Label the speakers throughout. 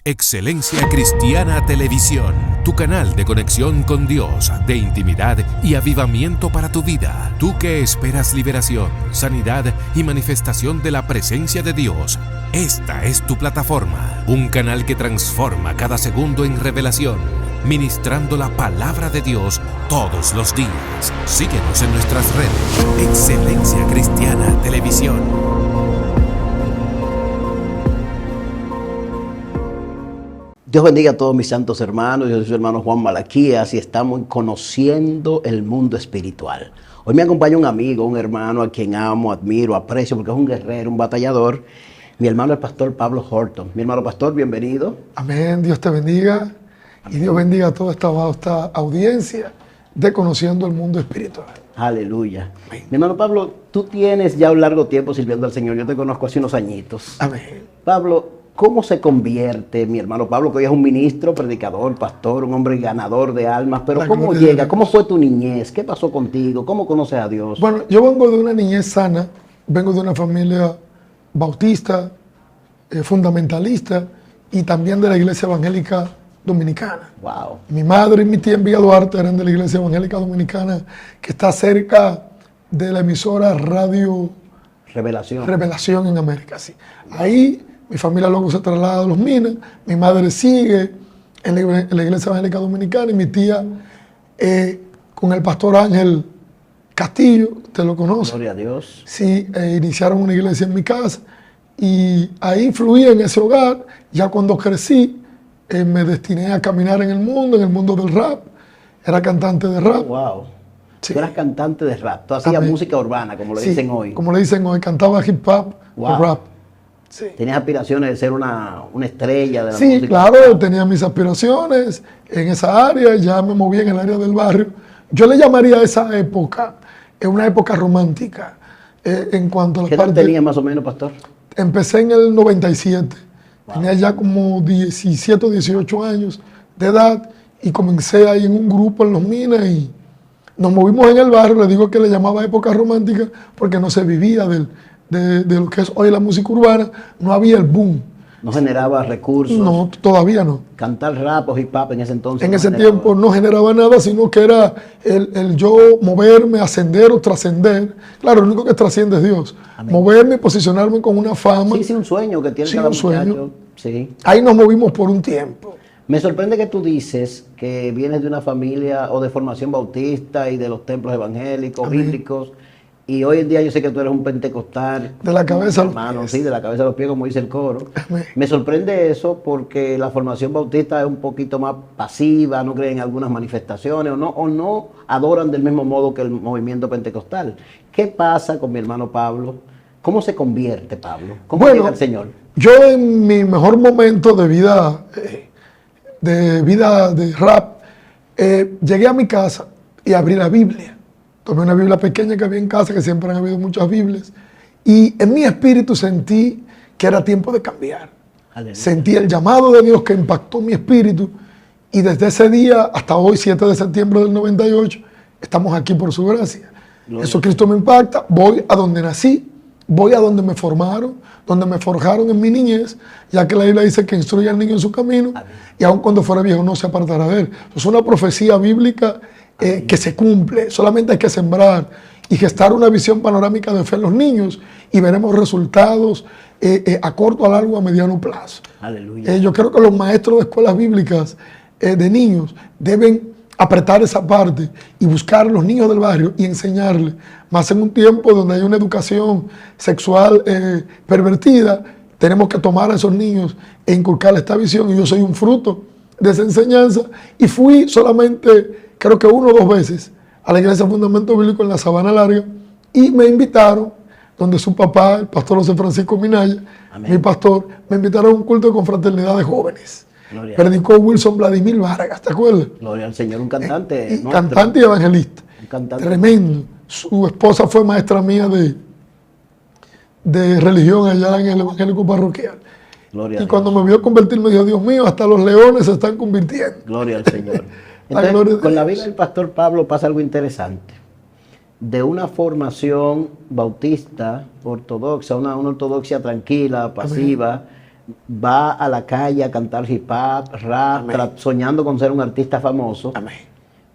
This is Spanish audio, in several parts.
Speaker 1: Excelencia Cristiana Televisión, tu canal de conexión con Dios, de intimidad y avivamiento para tu vida. Tú que esperas liberación, sanidad y manifestación de la presencia de Dios, esta es tu plataforma. Un canal que transforma cada segundo en revelación, ministrando la palabra de Dios todos los días. Síguenos en nuestras redes. Excelencia Cristiana Televisión.
Speaker 2: Dios bendiga a todos mis santos hermanos. Yo soy su hermano Juan Malaquías y estamos conociendo el mundo espiritual. Hoy me acompaña un amigo, un hermano a quien amo, admiro, aprecio porque es un guerrero, un batallador. Mi hermano el pastor Pablo Horton. Mi hermano pastor, bienvenido.
Speaker 3: Amén, Dios te bendiga. Amén. Y Dios bendiga a toda esta audiencia de Conociendo el Mundo Espiritual.
Speaker 2: Aleluya. Amén. Mi hermano Pablo, tú tienes ya un largo tiempo sirviendo al Señor. Yo te conozco hace unos añitos.
Speaker 3: Amén.
Speaker 2: Pablo, ¿cómo se convierte mi hermano Pablo, que hoy es un ministro, predicador, pastor, un hombre ganador de almas? Pero ¿cómo llega? ¿Cómo fue tu niñez? ¿Qué pasó contigo? ¿Cómo conoces a Dios?
Speaker 3: Bueno, yo vengo de una niñez sana, vengo de una familia bautista, fundamentalista y también de la Iglesia Evangélica Dominicana.
Speaker 2: Wow.
Speaker 3: Mi madre y mi tía en Villa Duarte eran de la Iglesia Evangélica Dominicana, que está cerca de la emisora Radio Revelación en América. Sí. Ahí mi familia luego se traslada a Los Minas, mi madre sigue en la Iglesia Evangélica Dominicana y mi tía con el pastor Ángel Castillo, ¿te lo conoce?
Speaker 2: Gloria a Dios.
Speaker 3: Sí, iniciaron una iglesia en mi casa y ahí fluí en ese hogar. Ya cuando crecí me destiné a caminar en el mundo del rap. Era cantante de rap.
Speaker 2: Oh, wow.
Speaker 3: Sí.
Speaker 2: Tú eras cantante de rap, tú hacías música urbana, como le dicen hoy.
Speaker 3: Como le dicen hoy, cantaba hip hop o rap. Sí.
Speaker 2: ¿Tenías aspiraciones de ser una estrella de la
Speaker 3: música?
Speaker 2: Sí,
Speaker 3: claro, tenía mis aspiraciones en esa área, ya me moví en el área del barrio. Yo le llamaría a esa época una época romántica en cuanto a la
Speaker 2: parte... ¿Qué edad tenía más o menos, pastor?
Speaker 3: Empecé en el 97, tenía ya como 17 o 18 años de edad y comencé ahí en un grupo en Los Minas y nos movimos en el barrio. Le digo que le llamaba época romántica porque no se vivía de lo que es hoy la música urbana, no había el boom.
Speaker 2: ¿No generaba recursos?
Speaker 3: No, todavía no.
Speaker 2: ¿Cantar rap o hip hop en ese entonces?
Speaker 3: En ese tiempo no generaba nada, sino que era el yo moverme, ascender o trascender. Claro, lo único que trasciende es Dios. Amén. Moverme y posicionarme con una fama.
Speaker 2: Sí, un sueño que tiene cada muchacho. Sí.
Speaker 3: Ahí nos movimos por un tiempo.
Speaker 2: Me sorprende que tú dices que vienes de una familia o de formación bautista y de los templos evangélicos, amén, bíblicos. Y hoy en día yo sé que tú eres un pentecostal.
Speaker 3: De la cabeza a los
Speaker 2: pies. Sí, de la cabeza a los pies, como dice el coro.
Speaker 3: Amén.
Speaker 2: Me sorprende eso porque la formación bautista es un poquito más pasiva, no creen en algunas manifestaciones o no adoran del mismo modo que el movimiento pentecostal. ¿Qué pasa con mi hermano Pablo? ¿Cómo se convierte Pablo? ¿Cómo llega al Señor?
Speaker 3: Yo en mi mejor momento de vida de rap, llegué a mi casa y abrí la Biblia. Tomé una Biblia pequeña que había en casa, que siempre han habido muchas Biblias, y en mi espíritu sentí que era tiempo de cambiar. Aleluya. Sentí el llamado de Dios que impactó mi espíritu, y desde ese día hasta hoy, 7 de septiembre del 98, estamos aquí por su gracia. Gloria. Jesucristo me impacta, voy a donde nací, voy a donde me formaron, donde me forjaron en mi niñez, ya que la Biblia dice que instruye al niño en su camino, amén, y aun cuando fuera viejo no se apartará de él. Es una profecía bíblica que se cumple. Solamente hay que sembrar y gestar una visión panorámica de fe en los niños y veremos resultados a corto, a largo, a mediano plazo.
Speaker 2: Aleluya.
Speaker 3: Yo creo que los maestros de escuelas bíblicas de niños deben apretar esa parte y buscar a los niños del barrio y enseñarles, más en un tiempo donde hay una educación sexual pervertida. Tenemos que tomar a esos niños e inculcarles esta visión, y yo soy un fruto de esa enseñanza y fui solamente, creo que 1 o 2 veces a la Iglesia Fundamento Bíblico en la Sabana Larga y me invitaron, donde su papá, el pastor José Francisco Minaya, amén, mi pastor, me invitaron a un culto de confraternidad de jóvenes. Gloria. Predicó Wilson Vladimir Vargas, ¿te acuerdas?
Speaker 2: Gloria al Señor, un cantante.
Speaker 3: Cantante y evangelista. Tremendo. Su esposa fue maestra mía de religión allá en el evangélico parroquial.
Speaker 2: Gloria
Speaker 3: y cuando me vio convertir me dijo, Dios mío, hasta los leones se están convirtiendo.
Speaker 2: Gloria al Señor. Entonces, con la vida del pastor Pablo pasa algo interesante. De una formación bautista, ortodoxa, una ortodoxia tranquila, pasiva, amén, va a la calle a cantar hip hop, rap, soñando con ser un artista famoso.
Speaker 3: Amén.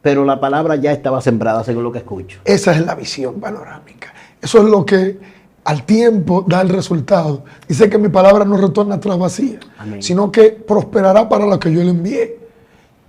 Speaker 2: Pero la palabra ya estaba sembrada, según lo que escucho.
Speaker 3: Esa es la visión panorámica. Eso es lo que al tiempo da el resultado. Dice que mi palabra no retorna atrás vacía,
Speaker 2: Amén.
Speaker 3: sino que prosperará para lo que yo le envié.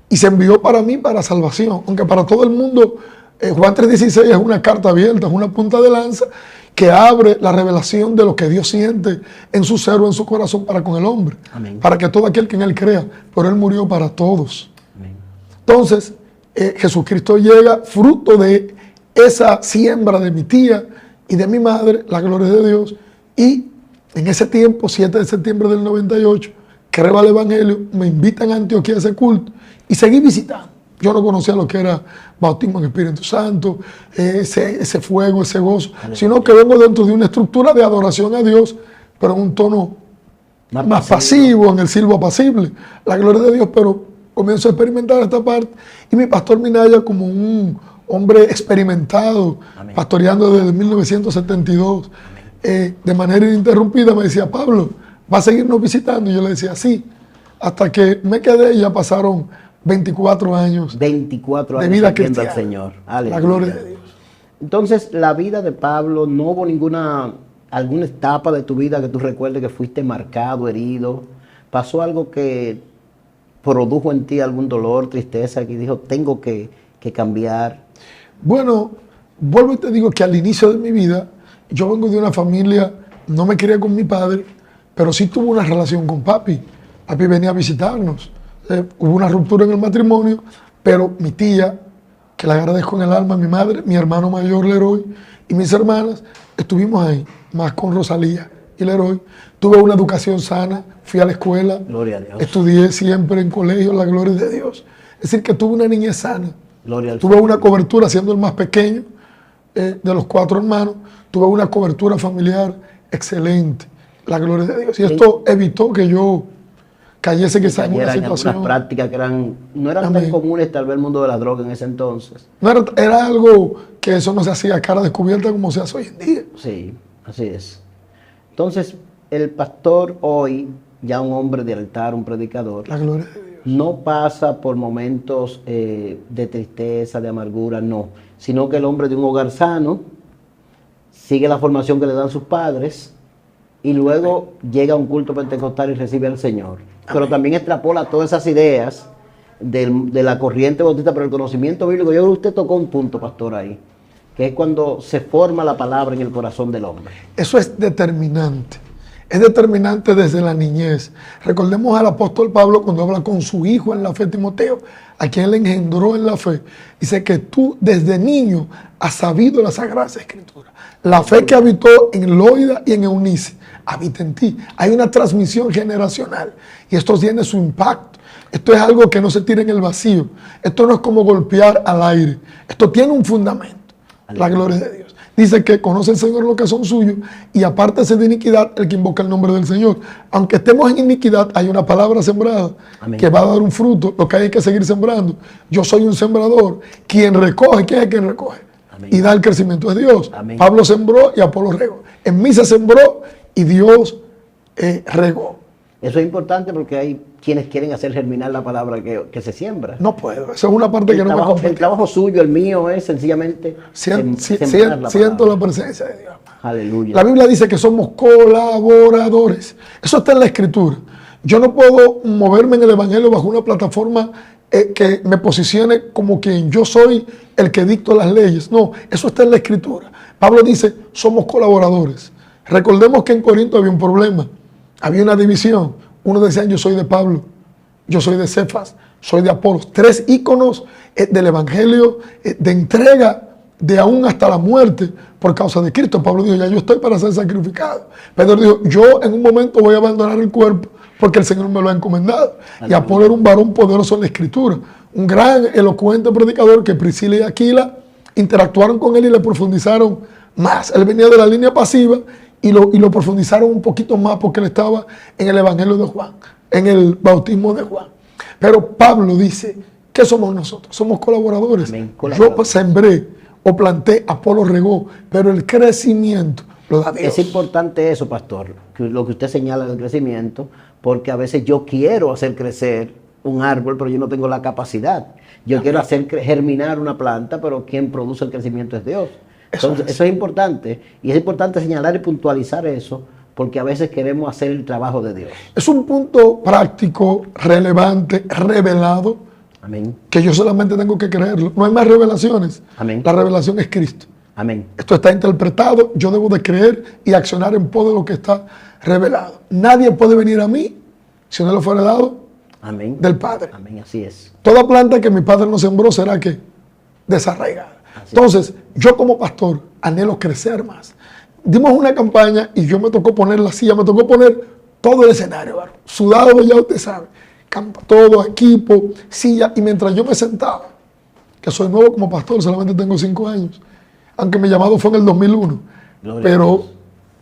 Speaker 3: Y se envió para mí para salvación. Aunque para todo el mundo, Juan 3:16 es una carta abierta, es una punta de lanza que abre la revelación de lo que Dios siente en su ser o en su corazón para con el hombre.
Speaker 2: Amén.
Speaker 3: Para que todo aquel que en él crea, pero él murió para todos.
Speaker 2: Amén.
Speaker 3: Entonces, Jesucristo llega fruto de esa siembra de mi tía y de mi madre, la gloria de Dios. Y en ese tiempo, 7 de septiembre del 98, creo al Evangelio, me invitan a Antioquía a ese culto y seguí visitando. Yo no conocía lo que era bautismo en Espíritu Santo, ese fuego, ese gozo, sino que vengo dentro de una estructura de adoración a Dios, pero en un tono más pasivo, en el silbo apacible, la gloria de Dios, pero comienzo a experimentar esta parte y mi pastor Minaya, como un hombre experimentado,
Speaker 2: Amén.
Speaker 3: pastoreando desde 1972, de manera ininterrumpida, me decía: Pablo, ¿va a seguirnos visitando? Y yo le decía: sí, hasta que me quedé y ya pasaron 24 años
Speaker 2: 24 años
Speaker 3: de vida
Speaker 2: sirviendo al
Speaker 3: cristiana.
Speaker 2: Señor.
Speaker 3: La
Speaker 2: Aleluya.
Speaker 3: gloria de Dios.
Speaker 2: Entonces, la vida de Pablo, ¿no hubo alguna etapa de tu vida que tú recuerdes que fuiste marcado, herido? ¿Pasó algo que produjo en ti algún dolor, tristeza, que dijo, tengo que cambiar?
Speaker 3: Bueno, vuelvo y te digo que al inicio de mi vida, yo vengo de una familia, no me crié con mi padre, pero sí tuve una relación con papi. Papi venía a visitarnos. Hubo una ruptura en el matrimonio, pero mi tía, que la agradezco en el alma, mi madre, mi hermano mayor Leroy y mis hermanas, estuvimos ahí, más con Rosalía y Leroy. Tuve una educación sana, fui a la escuela,
Speaker 2: Gloria a Dios.
Speaker 3: estudié siempre en colegio, la gloria de Dios. Es decir, que tuve una niñez sana.
Speaker 2: Gloria al
Speaker 3: Tuve una cobertura, siendo el más pequeño de los 4 hermanos, tuve una cobertura familiar excelente, la gloria de Dios. Y esto evitó que yo cayese quizá en una situación.
Speaker 2: Algunas prácticas que no eran
Speaker 3: Amén.
Speaker 2: tan comunes, tal vez el mundo de la droga en ese entonces.
Speaker 3: No era algo que eso no se hacía a cara descubierta como se hace hoy en día.
Speaker 2: Sí, así es. Entonces, el pastor hoy, ya un hombre de altar, un predicador,
Speaker 3: La gloria de Dios.
Speaker 2: no pasa por momentos de tristeza, de amargura, no, sino que el hombre de un hogar sano sigue la formación que le dan sus padres y luego llega a un culto pentecostal y recibe al Señor. Pero también extrapola todas esas ideas de la corriente bautista, pero el conocimiento bíblico. Yo creo que usted tocó un punto, pastor, ahí, que es cuando se forma la palabra en el corazón del hombre.
Speaker 3: Eso es determinante. Es determinante desde la niñez. Recordemos al apóstol Pablo cuando habla con su hijo en la fe, Timoteo, a quien le engendró en la fe. Dice que tú desde niño has sabido las sagradas escrituras. La fe que habitó en Loida y en Eunice habita en ti. Hay una transmisión generacional y esto tiene su impacto. Esto es algo que no se tira en el vacío. Esto no es como golpear al aire. Esto tiene un fundamento. La gloria de Dios. Dice que conoce el Señor lo que son suyos y apártese de iniquidad el que invoca el nombre del Señor. Aunque estemos en iniquidad, hay una palabra sembrada. Amén. Que va a dar un fruto. Lo que hay que seguir sembrando. Yo soy un sembrador. Quien recoge, ¿quién es quien recoge? Amén. Y da el crecimiento es Dios. Amén. Pablo sembró y Apolo regó. En mí se sembró y Dios regó.
Speaker 2: Eso es importante porque hay quienes quieren hacer germinar la palabra que se siembra.
Speaker 3: No puedo. Esa es una parte que no me compete.
Speaker 2: El trabajo suyo, el mío, es sencillamente
Speaker 3: siento la presencia de Dios.
Speaker 2: Aleluya.
Speaker 3: La Biblia dice que somos colaboradores. Eso está en la Escritura. Yo no puedo moverme en el Evangelio bajo una plataforma que me posicione como quien yo soy el que dicto las leyes. No, eso está en la Escritura. Pablo dice, somos colaboradores. Recordemos que en Corinto había un problema. Había una división. Uno decía, yo soy de Pablo, yo soy de Cefas, soy de Apolos. 3 íconos del Evangelio de entrega de aún hasta la muerte por causa de Cristo. Pablo dijo, ya yo estoy para ser sacrificado. Pedro dijo, yo en un momento voy a abandonar el cuerpo porque el Señor me lo ha encomendado. Y Apolo era un varón poderoso en la Escritura, un gran elocuente predicador que Priscila y Aquila interactuaron con él y le profundizaron más. Él venía de la línea pasiva y lo profundizaron un poquito más porque él estaba en el Evangelio de Juan, en el bautismo de Juan. Pero Pablo dice, ¿qué somos nosotros? Somos colaboradores.
Speaker 2: Amén.
Speaker 3: Yo sembré o planté, Apolo regó, pero el crecimiento lo da Dios.
Speaker 2: Es importante eso, pastor, lo que usted señala del crecimiento, porque a veces yo quiero hacer crecer un árbol, pero yo no tengo la capacidad. Yo quiero hacer germinar una planta, pero quien produce el crecimiento es Dios. Entonces, eso es importante, y es importante señalar y puntualizar eso, porque a veces queremos hacer el trabajo de Dios.
Speaker 3: Es un punto práctico, relevante, revelado,
Speaker 2: Amén.
Speaker 3: que yo solamente tengo que creerlo. No hay más revelaciones.
Speaker 2: Amén.
Speaker 3: La revelación es Cristo.
Speaker 2: Amén.
Speaker 3: Esto está interpretado, yo debo de creer y accionar en pos de lo que está revelado. Nadie puede venir a mí si no le fuera dado
Speaker 2: Amén.
Speaker 3: del Padre.
Speaker 2: Amén, así es.
Speaker 3: Toda planta que mi Padre no sembró será que desarraigada. Entonces, yo como pastor anhelo crecer más. Dimos una campaña y yo me tocó poner la silla, me tocó poner todo el escenario, ¿verdad? Sudado, ya usted sabe, todo, equipo, silla, y mientras yo me sentaba, que soy nuevo como pastor, solamente tengo 5 años, aunque mi llamado fue en el 2001,
Speaker 2: Gloria a
Speaker 3: pero
Speaker 2: Dios.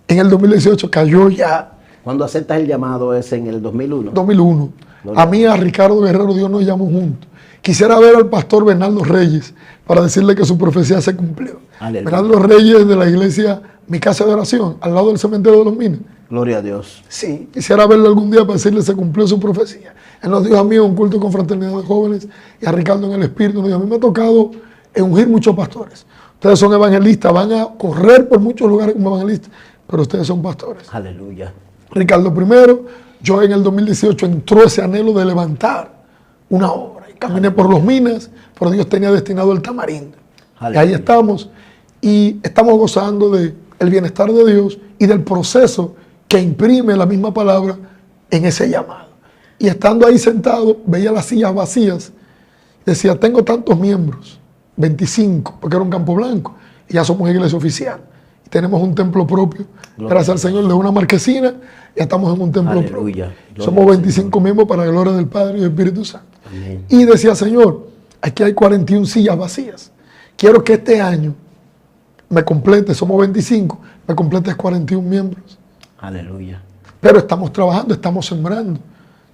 Speaker 3: en el 2018 cayó ya.
Speaker 2: Cuando aceptas el llamado es en el 2001.
Speaker 3: 2001.
Speaker 2: Gloria
Speaker 3: A mí, a Ricardo Guerrero, Dios nos llamó juntos. Quisiera ver al pastor Bernardo Reyes para decirle que su profecía se cumplió.
Speaker 2: Aleluya.
Speaker 3: Bernardo Reyes de la iglesia Mi Casa de Oración, al lado del cementerio de los Minas.
Speaker 2: Gloria a Dios.
Speaker 3: Sí, quisiera verlo algún día para decirle que se cumplió su profecía. Él nos dijo a mí en un culto con fraternidad de jóvenes y a Ricardo en el Espíritu. Nos dijo, a mí me ha tocado ungir muchos pastores. Ustedes son evangelistas, van a correr por muchos lugares como evangelistas, pero ustedes son pastores.
Speaker 2: Aleluya.
Speaker 3: Ricardo primero, yo en el 2018 entró ese anhelo de levantar una obra. Y caminé por los Minas, pero Dios tenía destinado el Tamarindo. Y ahí estamos, y estamos gozando del bienestar de Dios y del proceso que imprime la misma palabra en ese llamado. Y estando ahí sentado, veía las sillas vacías, decía, tengo tantos miembros, 25, porque era un campo blanco, y ya somos iglesia oficial. Y tenemos un templo propio, gracias al Señor, de una marquesina, ya estamos en un templo propio. Somos 25 miembros para la gloria del Padre y del Espíritu Santo.
Speaker 2: Amén.
Speaker 3: Y decía, Señor, aquí hay 41 sillas vacías. Quiero que este año me complete, somos 25, me completes 41 miembros.
Speaker 2: Aleluya.
Speaker 3: Pero estamos trabajando, estamos sembrando.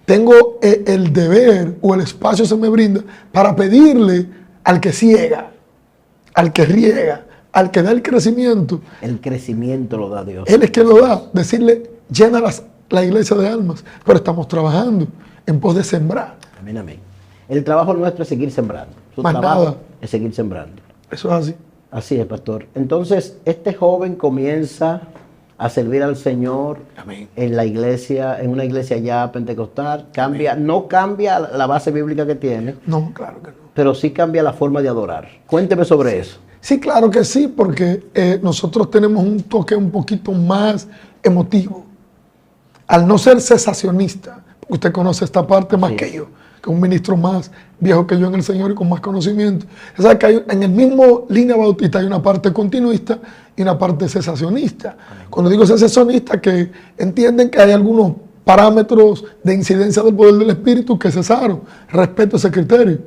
Speaker 3: Tengo el deber o el espacio se me brinda para pedirle al que ciega, al que riega, al que da el crecimiento.
Speaker 2: El crecimiento lo da Dios.
Speaker 3: Él es quien lo da. Decirle, llena la iglesia de almas. Pero estamos trabajando en pos de sembrar.
Speaker 2: Amén, amén. El trabajo nuestro es seguir sembrando. Su
Speaker 3: Más
Speaker 2: trabajo
Speaker 3: nada.
Speaker 2: es seguir sembrando.
Speaker 3: Eso es así.
Speaker 2: Así es, pastor. Entonces, este joven comienza a servir al Señor
Speaker 3: Amén.
Speaker 2: en la iglesia, en una iglesia ya pentecostal. Cambia, no cambia la base bíblica que tiene,
Speaker 3: No, claro que no.
Speaker 2: pero sí cambia la forma de adorar. Cuénteme sobre eso.
Speaker 3: Sí, claro que sí, porque nosotros tenemos un toque un poquito más emotivo. Al no ser cesacionista, porque usted conoce esta parte más que yo, que es un ministro más viejo que yo en el Señor y con más conocimiento. O sea, que hay, en el mismo línea bautista hay una parte continuista y una parte cesacionista. Cuando digo cesacionista, que entienden que hay algunos parámetros de incidencia del poder del Espíritu que cesaron. Respeto ese criterio.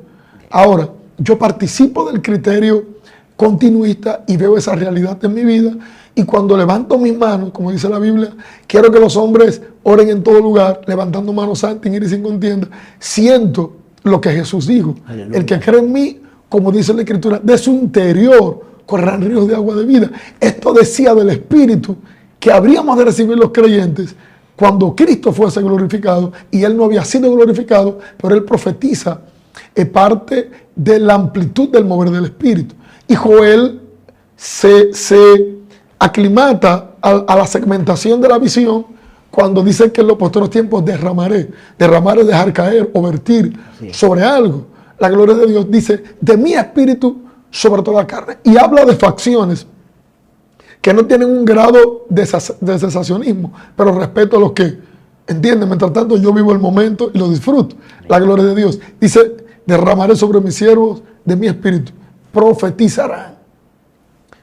Speaker 3: Ahora, yo participo del criterio continuista y veo esa realidad en mi vida, y cuando levanto mis manos, como dice la Biblia, quiero que los hombres oren en todo lugar, levantando manos santas, sin ira y sin contienda, siento lo que Jesús dijo.
Speaker 2: Aleluya.
Speaker 3: El que cree en mí, como dice la Escritura, de su interior correrán ríos de agua de vida. Esto decía del Espíritu que habríamos de recibir los creyentes cuando Cristo fuese glorificado, y Él no había sido glorificado, pero Él profetiza parte de la amplitud del mover del Espíritu. Y Joel se aclimata a la segmentación de la visión cuando dice que en los posteriores tiempos derramaré. Derramar es dejar caer o vertir sobre algo. La gloria de Dios dice, de mi espíritu sobre toda carne. Y habla de facciones que no tienen un grado de cesacionismo, pero respeto a los que entienden. Mientras tanto, yo vivo el momento y lo disfruto. La gloria de Dios. Dice, derramaré sobre mis siervos de mi espíritu. Profetizarán,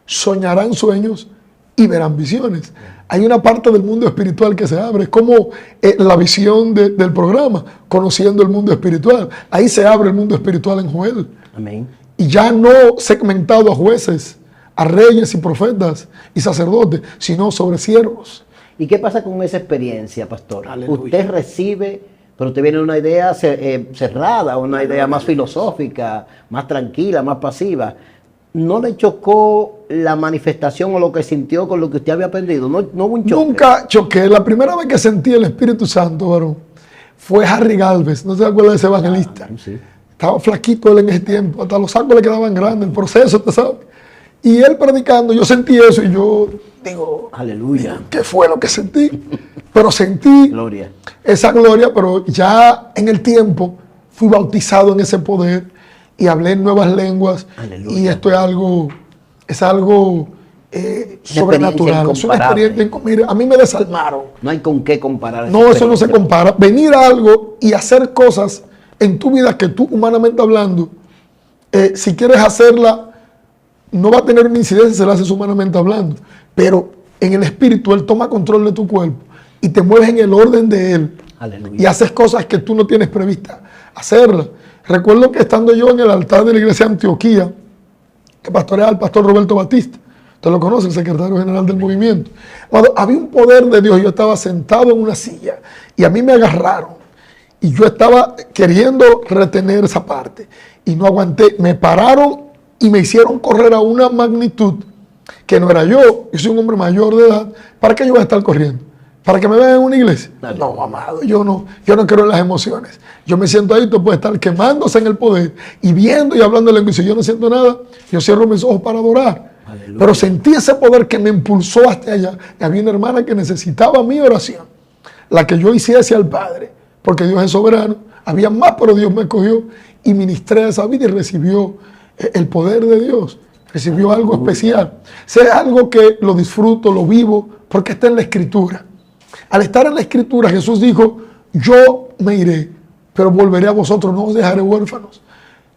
Speaker 3: soñarán sueños y verán visiones. Hay una parte del mundo espiritual que se abre, es como la visión del programa, conociendo el mundo espiritual. Ahí se abre el mundo espiritual en Joel.
Speaker 2: Amén.
Speaker 3: Y ya no segmentado a jueces, a reyes y profetas y sacerdotes, sino sobre siervos.
Speaker 2: ¿Y qué pasa con esa experiencia, pastor?
Speaker 3: Aleluya.
Speaker 2: Usted recibe, pero te viene una idea cerrada, una idea más filosófica, más tranquila, más pasiva. ¿No le chocó la manifestación o lo que sintió con lo que usted había aprendido? ¿No hubo un choque?
Speaker 3: Nunca choqué. La primera vez que sentí el Espíritu Santo, varón, fue Harry Galvez. ¿No se acuerda de ese evangelista?
Speaker 2: Sí.
Speaker 3: Estaba flaquito él en ese tiempo, hasta los sacos le quedaban grandes, el proceso, ¿te sabes? Y él predicando, yo sentí eso y yo digo,
Speaker 2: Aleluya.
Speaker 3: ¿qué fue lo que sentí? Pero sentí
Speaker 2: Gloria.
Speaker 3: esa gloria, pero ya en el tiempo fui bautizado en ese poder y hablé en nuevas lenguas.
Speaker 2: Aleluya.
Speaker 3: Y esto es algo sobrenatural. Es una experiencia. Mire, a mí me desalmaron.
Speaker 2: No hay con qué comparar. esa
Speaker 3: No, eso no se
Speaker 2: experiencia.
Speaker 3: compara. Venir a algo y hacer cosas en tu vida que tú, humanamente hablando, si quieres hacerla, no va a tener una incidencia si la haces humanamente hablando. Pero en el espíritu, Él toma control de tu cuerpo y te mueves en el orden de Él.
Speaker 2: Aleluya.
Speaker 3: Y haces cosas que tú no tienes prevista hacerlas. Recuerdo que estando yo en el altar de la iglesia de Antioquía, que pastoreaba el pastor Roberto Batista, usted lo conoce, el secretario general del movimiento. Cuando había un poder de Dios, yo estaba sentado en una silla y a mí me agarraron. Y yo estaba queriendo retener esa parte y no aguanté. Me pararon y me hicieron correr a una magnitud que no era yo. Yo soy un hombre mayor de edad. ¿Para qué yo voy a estar corriendo? ¿Para que me vean en una iglesia?
Speaker 2: Dale.
Speaker 3: No, amado, yo no creo en las emociones. Yo me siento ahí, tú puedes estar quemándose en el poder y viendo y hablando en lengua. Y si yo no siento nada, yo cierro mis ojos para adorar.
Speaker 2: Aleluya.
Speaker 3: Pero sentí ese poder que me impulsó hasta allá. Y había una hermana que necesitaba mi oración, la que yo hiciese al Padre, porque Dios es soberano. Había más, pero Dios me escogió y ministré esa vida y recibió el poder de Dios. Recibió algo especial. Sé algo que lo disfruto, lo vivo, porque está en la Escritura. Al estar en la Escritura, Jesús dijo, yo me iré, pero volveré a vosotros, no os dejaré huérfanos.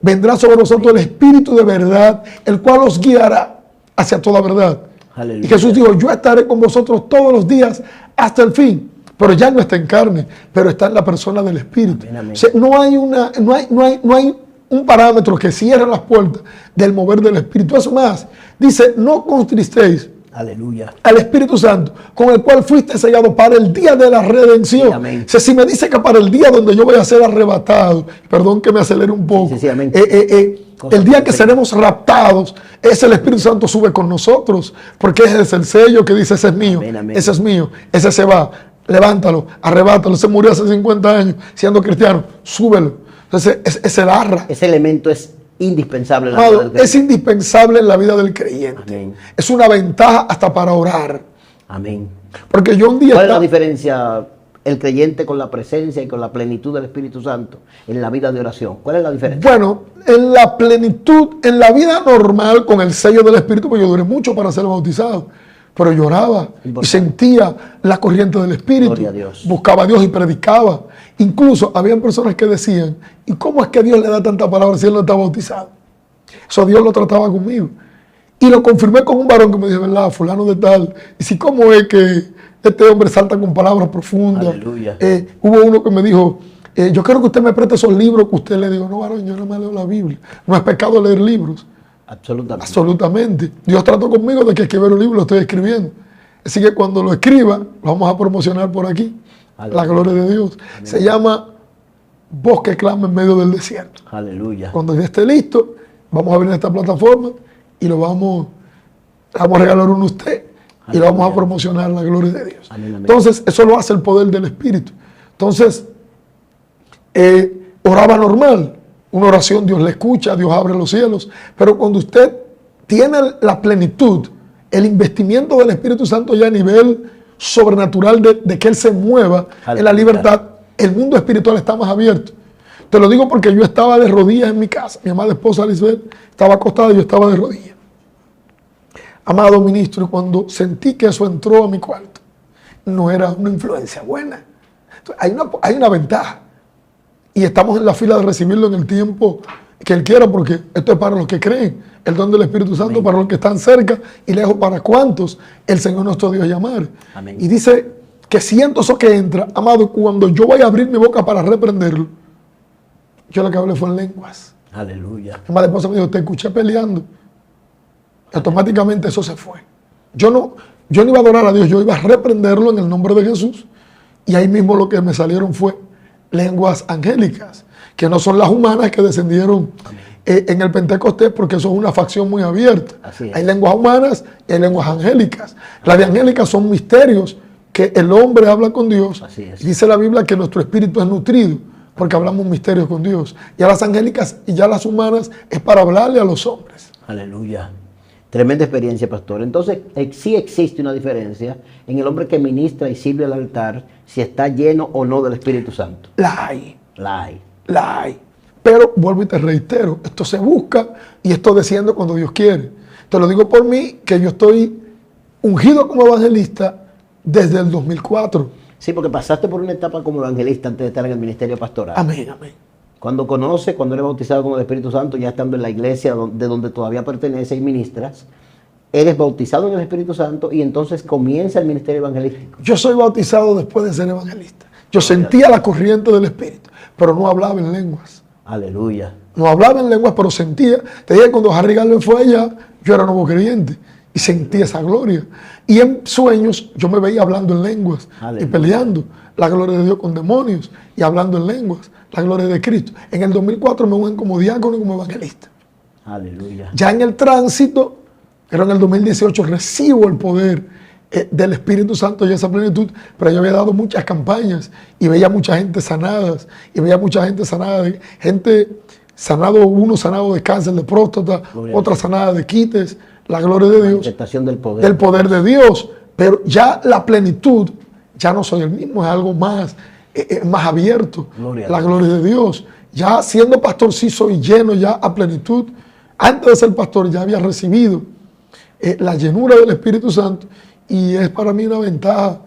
Speaker 3: Vendrá sobre vosotros el Espíritu de verdad, el cual os guiará hacia toda verdad.
Speaker 2: Aleluya.
Speaker 3: Y Jesús dijo, yo estaré con vosotros todos los días hasta el fin. Pero ya no está en carne, pero está en la persona del Espíritu.
Speaker 2: Amén, amén.
Speaker 3: O sea, no hay un parámetro que cierre las puertas del mover del Espíritu. Es más, dice, no contristéis
Speaker 2: Aleluya.
Speaker 3: al Espíritu Santo, con el cual fuiste sellado para el día de la redención.
Speaker 2: Sí, amén.
Speaker 3: O sea, si me dice que para el día donde yo voy a ser arrebatado, perdón que me acelere un poco,
Speaker 2: Sí, sí, amén.
Speaker 3: el día que seremos raptados, ese el Espíritu Santo sube con nosotros, porque ese es el sello que dice, ese es mío,
Speaker 2: Amén, amén.
Speaker 3: ese es mío, ese se va, levántalo, arrebátalo, se murió hace 50 años siendo cristiano, súbelo. Entonces, es el arra.
Speaker 2: Ese elemento es indispensable en la vida
Speaker 3: Amado,
Speaker 2: del creyente.
Speaker 3: es indispensable en la vida del creyente.
Speaker 2: Amén.
Speaker 3: Es una ventaja hasta para orar.
Speaker 2: Amén.
Speaker 3: Porque yo un día
Speaker 2: ¿Cuál es la
Speaker 3: estaba-
Speaker 2: diferencia el creyente con la presencia y con la plenitud del Espíritu Santo en la vida de oración? ¿Cuál es la diferencia?
Speaker 3: Bueno, en la plenitud, en la vida normal, con el sello del Espíritu, pues yo duré mucho para ser bautizado, pero lloraba y
Speaker 2: Importante.
Speaker 3: sentía la corriente del Espíritu,
Speaker 2: Gloria a Dios.
Speaker 3: buscaba a Dios y predicaba. Incluso habían personas que decían, ¿y cómo es que Dios le da tanta palabra si él no está bautizado? Eso Dios lo trataba conmigo. Y lo confirmé con un varón que me dijo, ¿verdad? Fulano de tal. Y si, ¿cómo es que este hombre salta con palabras profundas?
Speaker 2: Aleluya.
Speaker 3: Hubo uno que me dijo, yo quiero que usted me preste esos libros que usted le digo, no, varón, yo no me leo la Biblia. No es pecado leer libros.
Speaker 2: Absolutamente.
Speaker 3: Absolutamente. Dios trató conmigo de que escribir un libro, lo estoy escribiendo. Así que cuando lo escriba, lo vamos a promocionar por aquí.
Speaker 2: Aleluya.
Speaker 3: La gloria de Dios.
Speaker 2: Amén.
Speaker 3: Se llama Voz que clama en medio del desierto.
Speaker 2: Aleluya.
Speaker 3: Cuando ya esté listo, vamos a venir a esta plataforma y le vamos a regalar uno a usted y lo vamos a
Speaker 2: Aleluya.
Speaker 3: promocionar la gloria de Dios.
Speaker 2: Amén, amén.
Speaker 3: Entonces, eso lo hace el poder del Espíritu. Entonces, oraba normal. Una oración, Dios le escucha, Dios abre los cielos. Pero cuando usted tiene la plenitud, el investimiento del Espíritu Santo ya a nivel sobrenatural de que Él se mueva en la
Speaker 2: Aleluya.
Speaker 3: libertad, el mundo espiritual está más abierto. Te lo digo porque yo estaba de rodillas en mi casa. Mi amada esposa Lisbeth estaba acostada y yo estaba de rodillas. Amado ministro, y cuando sentí que eso entró a mi cuarto, no era una influencia buena. Entonces, hay una ventaja. Y estamos en la fila de recibirlo en el tiempo que Él quiera, porque esto es para los que creen. El don del Espíritu Santo
Speaker 2: Amén.
Speaker 3: para los que están cerca y lejos, para cuantos el Señor nuestro Dios llamar.
Speaker 2: Amén.
Speaker 3: Y dice que siento eso que entra, amado, cuando yo voy a abrir mi boca para reprenderlo, yo lo que hablé fue en lenguas.
Speaker 2: Aleluya.
Speaker 3: Mi madre esposa me dijo, te escuché peleando. Automáticamente eso se fue. Yo no iba a adorar a Dios, yo iba a reprenderlo en el nombre de Jesús. Y ahí mismo lo que me salieron fue lenguas angélicas, que no son las humanas que descendieron en el Pentecostés, porque eso es una facción muy abierta.
Speaker 2: Así es.
Speaker 3: Hay lenguas humanas y hay lenguas angélicas. Las de angélicas son misterios que el hombre habla con Dios.
Speaker 2: Así es.
Speaker 3: Y dice la Biblia que nuestro espíritu es nutrido porque hablamos misterios con Dios. Ya las angélicas y ya las humanas es para hablarle a los hombres.
Speaker 2: Aleluya. Tremenda experiencia, pastor. Entonces, sí existe una diferencia en el hombre que ministra y sirve al altar, si está lleno o no del Espíritu Santo.
Speaker 3: La hay.
Speaker 2: La hay.
Speaker 3: La hay. Pero vuelvo y te reitero, esto se busca y esto desciende cuando Dios quiere. Te lo digo por mí, que yo estoy ungido como evangelista desde el 2004.
Speaker 2: Sí, porque pasaste por una etapa como evangelista antes de estar en el ministerio pastoral.
Speaker 3: Amén, amén.
Speaker 2: Cuando cuando eres bautizado con el Espíritu Santo, ya estando en la iglesia de donde todavía perteneces y ministras, eres bautizado en el Espíritu Santo y entonces comienza el ministerio evangelístico.
Speaker 3: Yo soy bautizado después de ser evangelista. Yo sentía la corriente del Espíritu, pero no hablaba en lenguas.
Speaker 2: Aleluya.
Speaker 3: No hablaba en lenguas, pero sentía. Te dije, cuando Harry Garland fue allá, yo era nuevo creyente y sentía esa gloria. Y en sueños yo me veía hablando en lenguas.
Speaker 2: Aleluya.
Speaker 3: Y peleando la gloria de Dios con demonios y hablando en lenguas, la gloria de Cristo. En el 2004 me unen como diácono y como evangelista.
Speaker 2: Aleluya.
Speaker 3: Ya en el tránsito, pero en el 2018 recibo el poder del Espíritu Santo y esa plenitud, pero yo había dado muchas campañas y veía mucha gente sanadas, y veía mucha gente sanada, gente sanado, uno sanado de cáncer de próstata, otra sanada de quites, la gloria de Dios,
Speaker 2: Manifestación del
Speaker 3: poder de Dios, pero ya la plenitud, ya no soy el mismo, es algo más, más abierto, la gloria de Dios. Ya siendo pastor sí soy lleno ya a plenitud. Antes de ser pastor ya había recibido la llenura del Espíritu Santo y es para mí una ventaja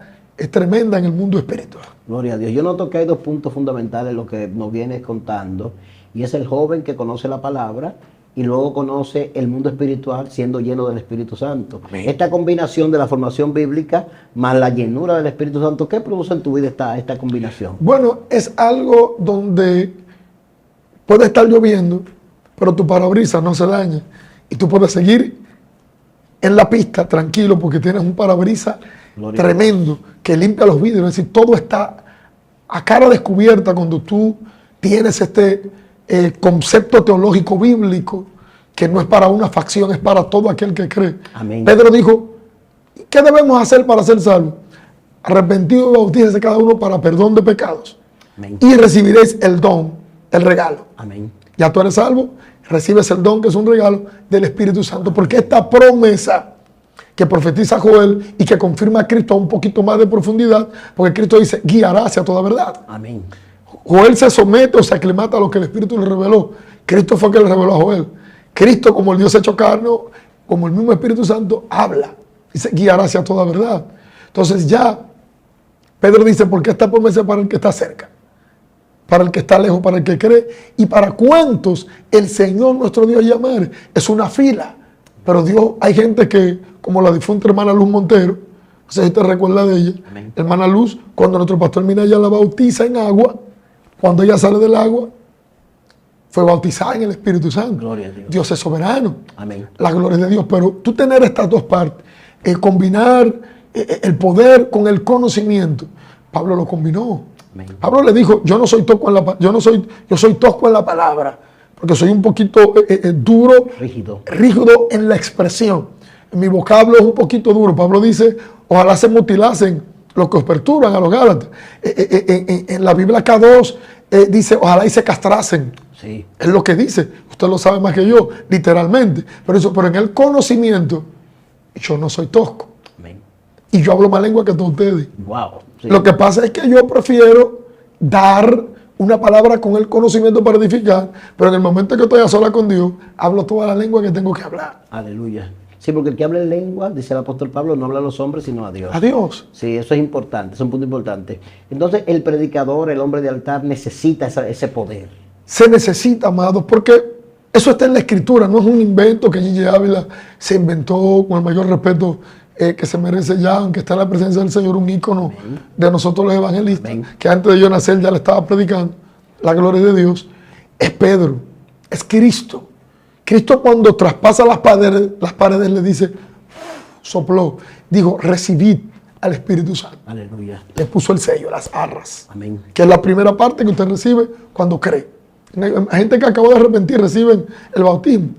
Speaker 3: tremenda en el mundo espiritual.
Speaker 2: Gloria a Dios. Yo noto que hay dos puntos fundamentales en lo que nos vienes contando, y es el joven que conoce la palabra y luego conoce el mundo espiritual siendo lleno del Espíritu Santo. Amén. Esta combinación de la formación bíblica más la llenura del Espíritu Santo, ¿qué produce en tu vida esta combinación?
Speaker 3: Bueno, es algo donde puede estar lloviendo, pero tu parabrisas no se daña y tú puedes seguir en la pista tranquilo porque tienes un parabrisas tremendo que limpia los vidrios. Es decir, todo está a cara descubierta cuando tú tienes este concepto teológico bíblico que no es para una facción, es para todo aquel que cree.
Speaker 2: Amén.
Speaker 3: Pedro dijo, ¿qué debemos hacer para ser salvos? Arrepentido y bautícese cada uno para perdón de pecados. Amén. Y recibiréis el don, el regalo.
Speaker 2: Amén.
Speaker 3: Ya tú eres salvo, recibes el don que es un regalo del Espíritu Santo, porque esta promesa que profetiza Joel y que confirma a Cristo a un poquito más de profundidad, porque Cristo dice, guiará hacia toda verdad.
Speaker 2: Amén.
Speaker 3: Joel se somete o se aclimata a lo que el Espíritu le reveló. Cristo fue el que le reveló a Joel. Cristo, como el Dios hecho carne, como el mismo Espíritu Santo, habla. Dice, guiará hacia toda verdad. Entonces ya, Pedro dice, porque esta promesa es para el que está cerca, para el que está lejos, para el que cree, y para cuantos el Señor nuestro Dios llamar. Es una fila. Pero Dios, hay gente que, como la difunta hermana Luz Montero, no sé si te recuerdas de ella. Amén. Hermana Luz, cuando nuestro pastor Minaya la bautiza en agua, cuando ella sale del agua, fue bautizada en el Espíritu Santo.
Speaker 2: Gloria a Dios.
Speaker 3: Dios es soberano.
Speaker 2: Amén.
Speaker 3: La gloria de Dios. Pero tú tener estas dos partes, combinar el poder con el conocimiento, Pablo lo combinó. Amén. Pablo le dijo, yo soy tosco en la palabra, porque soy un poquito duro, rígido en la expresión. Mi vocablo es un poquito duro. Pablo dice, ojalá se mutilasen los que os perturban a los Gálatas. En la Biblia K2 dice, ojalá y se castrasen. Sí. Es lo que dice. Usted lo sabe más que yo, literalmente. Pero en el conocimiento, yo no soy tosco. Amén. Y yo hablo más lengua que todos ustedes.
Speaker 2: Wow. Sí.
Speaker 3: Lo que pasa es que yo prefiero dar una palabra con el conocimiento para edificar, pero en el momento que estoy a sola con Dios, hablo toda la lengua que tengo que hablar.
Speaker 2: Aleluya. Sí, porque el que habla en lengua, dice el apóstol Pablo, no habla a los hombres, sino a Dios.
Speaker 3: A Dios.
Speaker 2: Sí, eso es importante, es un punto importante. Entonces, el predicador, el hombre de altar, necesita ese poder. Se necesita, amados, porque eso está en la Escritura, no es un invento que Gigi Ávila se inventó con el mayor respeto que se merece ya, aunque está en la presencia del Señor, un ícono de nosotros los evangelistas, que antes de yo nacer ya le estaba predicando la gloria de Dios. Es Pedro, es Cristo. Cristo, cuando traspasa las paredes le dice, sopló, dijo, recibid al Espíritu Santo. Aleluya. Le puso el sello, las arras. Amén. Que es la primera parte que usted recibe cuando cree. Hay gente que acabó de arrepentir, reciben el bautismo,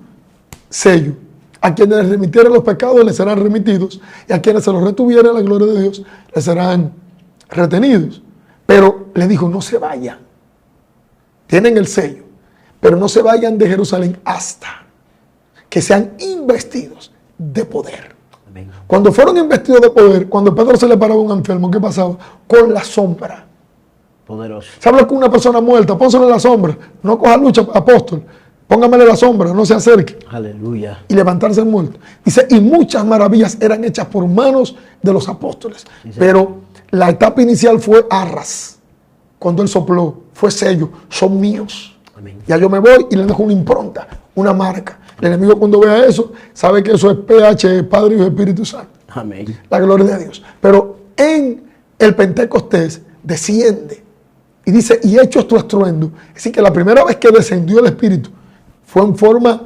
Speaker 2: sello.
Speaker 3: A quienes les remitieren los pecados les serán remitidos, y a quienes se los retuvieren, la gloria de Dios, les serán retenidos. Pero le dijo, no se vayan. Tienen el sello, pero no se vayan de Jerusalén hasta que sean investidos de poder.
Speaker 2: Amén.
Speaker 3: Cuando fueron investidos de poder, cuando Pedro se le paraba a un enfermo, ¿qué pasaba? Con la sombra.
Speaker 2: Poderoso.
Speaker 3: ¿Sabe lo que una persona muerta? Pónselo en la sombra. No coja lucha, apóstol. Póngamele la sombra, no se acerque.
Speaker 2: Aleluya.
Speaker 3: Y levantarse muerto. Dice, y muchas maravillas eran hechas por manos de los apóstoles.
Speaker 2: Sí,
Speaker 3: pero la etapa inicial fue arras. Cuando él sopló, fue sello. Son míos.
Speaker 2: Amén.
Speaker 3: Ya yo me voy y le dejo una impronta, una marca. El enemigo cuando vea eso, sabe que eso es PH, Padre, Hijo y Espíritu Santo.
Speaker 2: Amén.
Speaker 3: La gloria de Dios. Pero en el Pentecostés desciende y dice, y hecho tu estruendo. Es decir, que la primera vez que descendió el Espíritu fue en forma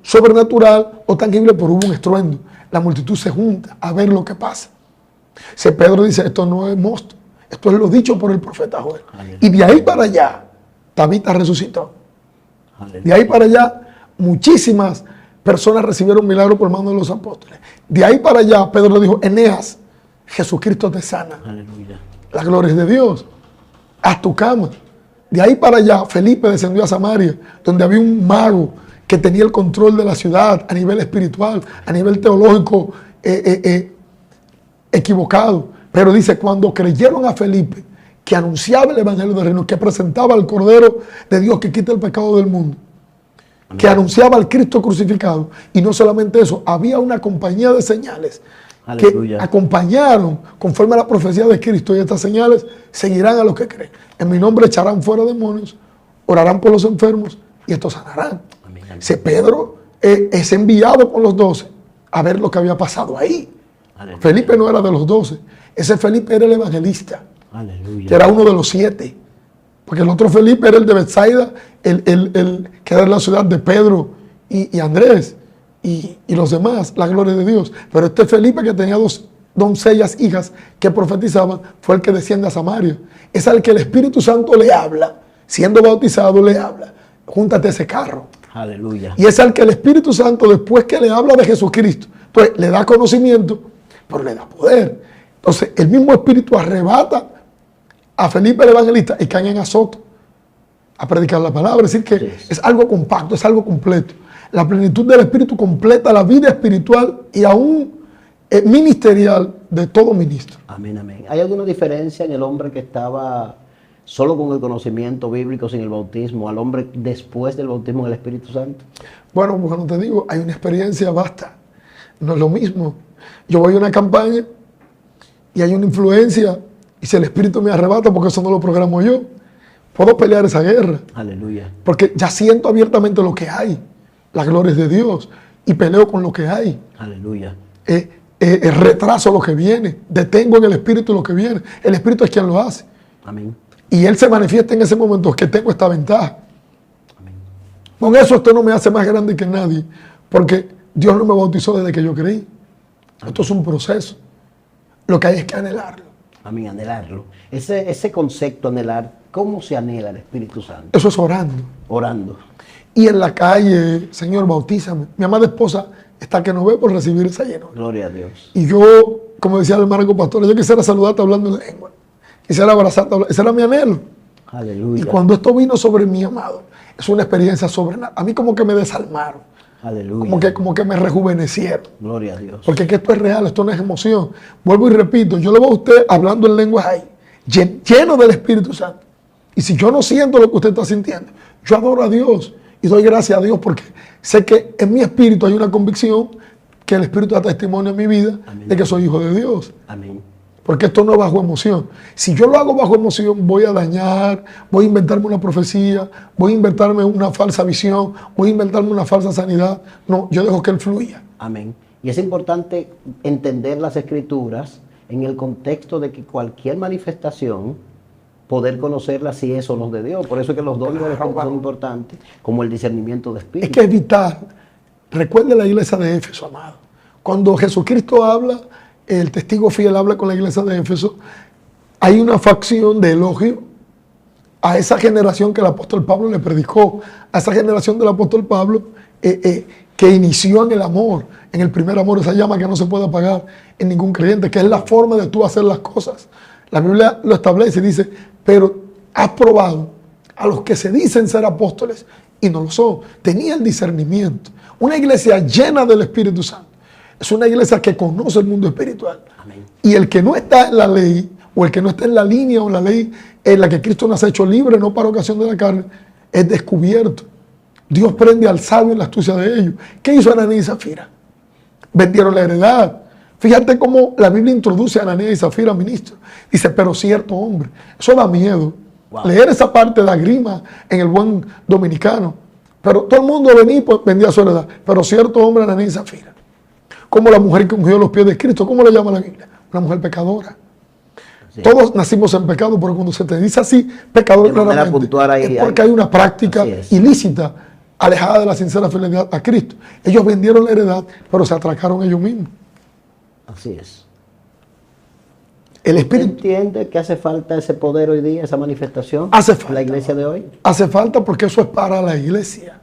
Speaker 3: sobrenatural o tangible, pero hubo un estruendo. La multitud se junta a ver lo que pasa. Si Pedro dice, esto no es mosto, esto es lo dicho por el profeta Joel.
Speaker 2: Aleluya.
Speaker 3: Y de ahí para allá, Tabita resucitó.
Speaker 2: Aleluya.
Speaker 3: De ahí para allá, muchísimas personas recibieron milagros por mano de los apóstoles. De ahí para allá, Pedro le dijo, Eneas, Jesucristo te sana.
Speaker 2: Aleluya.
Speaker 3: La gloria es de Dios. Haz tu cama. De ahí para allá, Felipe descendió a Samaria, donde había un mago que tenía el control de la ciudad a nivel espiritual, a nivel teológico equivocado. Pero dice, cuando creyeron a Felipe, que anunciaba el evangelio del reino, que presentaba al Cordero de Dios que quita el pecado del mundo,
Speaker 2: Amén.
Speaker 3: que anunciaba al Cristo crucificado, y no solamente eso, había una compañía de señales
Speaker 2: Aleluya.
Speaker 3: que acompañaron conforme a la profecía de Cristo, y estas señales seguirán a los que creen. En mi nombre echarán fuera demonios, orarán por los enfermos y estos sanarán.
Speaker 2: Amén.
Speaker 3: Ese Pedro es enviado con los 12 a ver lo que había pasado ahí.
Speaker 2: Aleluya.
Speaker 3: Felipe no era de los 12, ese Felipe era el evangelista,
Speaker 2: Aleluya.
Speaker 3: que era uno de los 7. Porque el otro Felipe era el de Betsaida, el que era la ciudad de Pedro y Andrés y los demás, la gloria de Dios. Pero este Felipe, que tenía 2 doncellas, hijas, que profetizaban, fue el que desciende a Samaria. Es al que el Espíritu Santo le habla, siendo bautizado le habla, júntate a ese carro.
Speaker 2: Aleluya.
Speaker 3: Y es al que el Espíritu Santo, después que le habla de Jesucristo, pues le da conocimiento, pero le da poder. Entonces el mismo Espíritu arrebata a Felipe el evangelista y caen en Azoto a predicar la palabra. Es decir, que
Speaker 2: Sí.
Speaker 3: es algo compacto, es algo completo. La plenitud del Espíritu completa la vida espiritual y aún ministerial de todo ministro.
Speaker 2: Amén, amén. ¿Hay alguna diferencia en el hombre que estaba solo con el conocimiento bíblico, sin el bautismo, al hombre después del bautismo en el Espíritu Santo?
Speaker 3: Bueno, bueno, te digo, hay una experiencia vasta. No es lo mismo. Yo voy a una campaña y hay una influencia, y si el Espíritu me arrebata, porque eso no lo programo yo, puedo pelear esa guerra,
Speaker 2: Aleluya.
Speaker 3: porque ya siento abiertamente lo que hay, las glorias de Dios, y peleo con lo que hay.
Speaker 2: Aleluya.
Speaker 3: Retraso lo que viene, detengo en el Espíritu lo que viene. El Espíritu es quien lo hace.
Speaker 2: Amén.
Speaker 3: Y Él se manifiesta en ese momento que tengo esta ventaja.
Speaker 2: Amén.
Speaker 3: Con eso esto no me hace más grande que nadie, porque Dios no me bautizó desde que yo creí. Esto es un proceso. Lo que hay es que anhelarlo.
Speaker 2: Amén, anhelarlo. Ese concepto, anhelar, ¿cómo se anhela el Espíritu Santo?
Speaker 3: Eso es orando.
Speaker 2: Orando.
Speaker 3: Y en la calle, Señor, bautízame. Mi amada esposa está que no ve por recibir esa llenura.
Speaker 2: Gloria a Dios.
Speaker 3: Y yo, como decía el hermano pastor, yo quisiera saludarte hablando en lengua. Quisiera abrazarte hablando. Ese era mi anhelo.
Speaker 2: Aleluya.
Speaker 3: Y cuando esto vino sobre mi amado, es una experiencia sobrenatural. A mí como que me desalmaron.
Speaker 2: Aleluya.
Speaker 3: Como que me rejuvenecieron.
Speaker 2: Gloria a Dios.
Speaker 3: Porque es que esto es real, esto no es emoción. Vuelvo y repito, yo lo veo a usted hablando en lenguas ahí, lleno del Espíritu Santo. Y si yo no siento lo que usted está sintiendo, yo adoro a Dios y doy gracias a Dios porque sé que en mi espíritu hay una convicción que el Espíritu da testimonio en mi vida. Amén. De que soy hijo de Dios.
Speaker 2: Amén.
Speaker 3: Porque esto no es bajo emoción. Si yo lo hago bajo emoción, voy a dañar, voy a inventarme una profecía, voy a inventarme una falsa visión, voy a inventarme una falsa sanidad. No, yo dejo que Él fluya.
Speaker 2: Amén. Y es importante entender las Escrituras en el contexto de que cualquier manifestación, poder conocerla si es o no es de Dios. Por eso es que los dones del Espíritu son importantes, como el discernimiento de espíritu.
Speaker 3: Es que es vital. Recuerde la iglesia de Éfeso, amado. Cuando Jesucristo habla, el testigo fiel habla con la iglesia de Éfeso, hay una facción de elogio a esa generación que el apóstol Pablo le predicó, a esa generación del apóstol Pablo que inició en el amor, en el primer amor, esa llama que no se puede apagar en ningún creyente, que es la forma de tú hacer las cosas. La Biblia lo establece y dice, pero has probado a los que se dicen ser apóstoles y no lo son. Tenían discernimiento. Una iglesia llena del Espíritu Santo es una iglesia que conoce el mundo espiritual.
Speaker 2: Amén.
Speaker 3: Y el que no está en la ley, o el que no está en la línea o en la ley en la que Cristo nos ha hecho libre, no para ocasión de la carne, es descubierto. Dios prende al sabio en la astucia de ellos. ¿Qué hizo Ananías y Zafira? Vendieron la heredad. Fíjate cómo la Biblia introduce a Ananías y Zafira, ministro. Dice, pero cierto hombre. Eso da miedo.
Speaker 2: Wow.
Speaker 3: Leer esa parte da grima en el buen dominicano. Pero todo el mundo venía y pues, vendía su heredad. Pero cierto hombre, Ananías y Zafira. Como la mujer que ungió los pies de Cristo. ¿Cómo le llama la Biblia? Una mujer pecadora. Sí. Todos nacimos en pecado, pero cuando se te dice así, pecador claramente, es porque hay una práctica ilícita, alejada de la sincera fidelidad a Cristo. Ellos vendieron la heredad, pero se atracaron ellos mismos.
Speaker 2: Así es.
Speaker 3: El Espíritu
Speaker 2: ¿Entiende que hace falta ese poder hoy día, esa manifestación?
Speaker 3: Hace falta.
Speaker 2: En la iglesia de hoy.
Speaker 3: Hace falta porque eso es para la iglesia.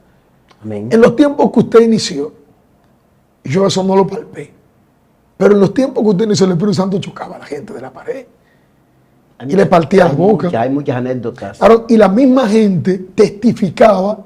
Speaker 2: Amén.
Speaker 3: En los tiempos que usted inició, yo eso no lo palpé. Pero en los tiempos que usted inició, el Espíritu Santo chocaba a la gente de la pared. Y le partía la boca.
Speaker 2: Hay muchas anécdotas.
Speaker 3: Claro, y la misma gente testificaba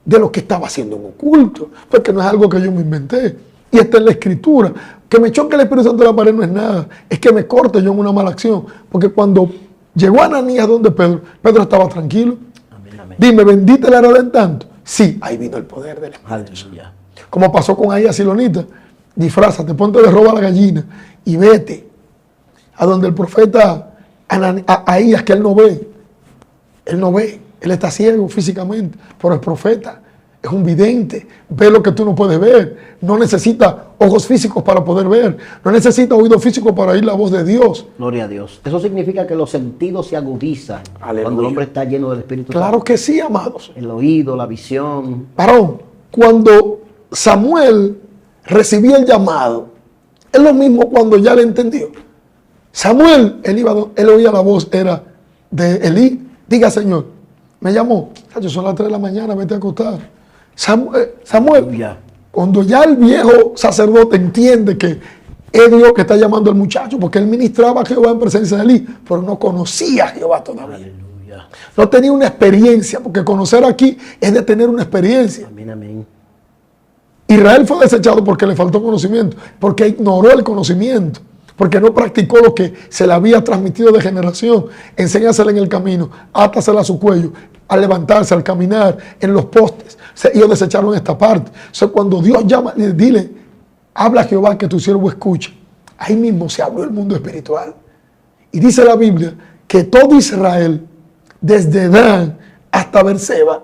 Speaker 3: de lo que estaba haciendo en oculto. Porque no es algo que yo me inventé. Y está en la Escritura. Que me choque el Espíritu Santo de la pared no es nada. Es que me corte yo en una mala acción. Porque cuando llegó Ananías donde Pedro, Pedro estaba tranquilo.
Speaker 2: Amén, amén.
Speaker 3: Dime, ¿bendita la heredad en tanto? Sí, ahí vino el poder del Espíritu Santo. Como pasó con Ahías Silonita. Disfrázate, ponte de roba a la gallina y vete a donde el profeta Ahías, que él no ve. Él no ve. Él está ciego físicamente, pero el profeta es un vidente, ve lo que tú no puedes ver, no necesita ojos físicos para poder ver, no necesita oídos físicos para oír la voz de Dios.
Speaker 2: Gloria a Dios. Eso significa que los sentidos se agudizan. Aleluya. Cuando el hombre está lleno del Espíritu Santo.
Speaker 3: Claro que sí, amados.
Speaker 2: El oído, la visión.
Speaker 3: Varón, cuando Samuel recibía el llamado, es lo mismo cuando ya le entendió. Samuel, él oía la voz, era de Elí. Diga, Señor, me llamó. Son las 3 de la mañana, vete a acostar. Samuel, cuando ya el viejo sacerdote entiende que es Dios que está llamando al muchacho, porque él ministraba a Jehová en presencia de Elí, pero no conocía a Jehová todavía. Aleluya. No tenía una experiencia, porque conocer aquí es de tener una experiencia.
Speaker 2: Amén, amén.
Speaker 3: Israel fue desechado porque le faltó conocimiento, porque ignoró el conocimiento, porque no practicó lo que se le había transmitido de generación. Enséñasela en el camino, átasela a su cuello, al levantarse, al caminar, en los postes. Ellos desecharon esta parte. O sea, cuando Dios llama, dile, habla a Jehová que tu siervo escuche. Ahí mismo se abrió el mundo espiritual. Y dice la Biblia que todo Israel, desde Dan hasta Berseba,